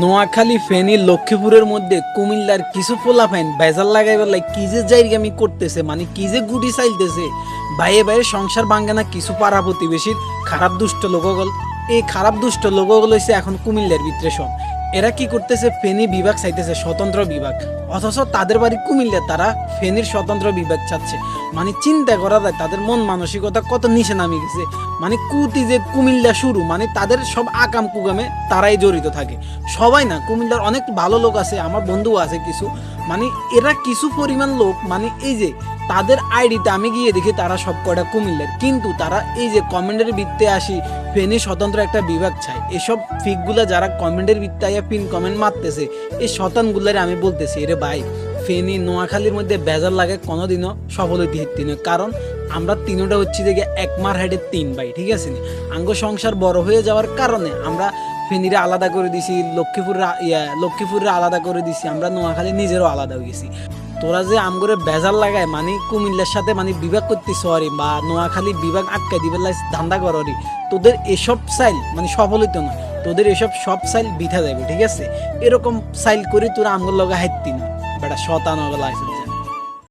নোয়াখালী ফেনী লক্ষ্মীপুরের মধ্যে কুমিল্লার কিছু পোলাপাইন বেজাল লাগাই বেলায় কি যে জায়গামি করতেছে, মানে কি যে গুটি চাইতেছে। বাইরে বাইরে সংসার ভাঙ্গে না কিছু পাড়া প্রতিবেশীর খারাপ দুষ্ট লোকগল। এই খারাপ দুষ্ট লোকগুলো হচ্ছে এখন কুমিল্লার ভিতরে সব। এরা কি করতেছে, ফেনী বিভাগ চাইতেছে, স্বতন্ত্র বিভাগ, অথচ তাদের বাড়ি কুমিল্লা, তারা ফেনীর স্বতন্ত্র বিভাগ চাচ্ছে। মানে চিন্তা করা যায় তাদের মন মানসিকতা কত নিচে নামে গেছে। মানে কুতি যে কুমিল্লা শুরু, মানে তাদের সব আকাম কুগামে তারাই জড়িত থাকে। সবাই না, কুমিল্লার অনেক ভালো লোক আছে, আমার বন্ধুও আছে কিছু। মানে এরা কিছু পরিমাণ লোক, মানে এই যে তাদের আইডিতে আমি গিয়ে দেখি তারা সব কয়টা কুমিল্লার, কিন্তু তারা এই যে কমেন্টের ভিত্তে আসি ফেনী স্বতন্ত্র একটা বিভাগ চাই, এসব ফিকগুলা যারা কমেন্টের ভিত্তে আইয়া পিন কমেন্ট মারতেছে, এই শতানগুলারে আমি বলতেছি, এরে ভাই ফেনী নোয়াখালীর মধ্যে বেজার লাগে কোনোদিনও সফল হইতে হিত্তি নয়। কারণ আমরা তিনোটা হচ্ছি দেখে একমার হাইডে তিন ভাই, ঠিক আছে নি? আঙ্গ সংসার বড় হয়ে যাওয়ার কারণে আমরা ফেনীরা আলাদা করে দিছি, লক্ষ্মীপুরে আলাদা করে দিছি, আমরা নোয়াখালী নিজেরও আলাদা হয়ে গেছি। তোরা যে আমগরে বেজার লাগায়, মানে কুমিল্লার সাথে মানে বিভাগ করতেছ আরে, বা নোয়াখালী বিভাগ আটকাই দিবে ধান্দা কররি, তোদের এসব সাইল মানে সফল হইতো না, তোদের এসব সব সাইল বিঠা যাবে, ঠিক আছে? এরকম সাইল করে তোরা আমগর লগে হাইতি না বেটা শতান গলা আছে।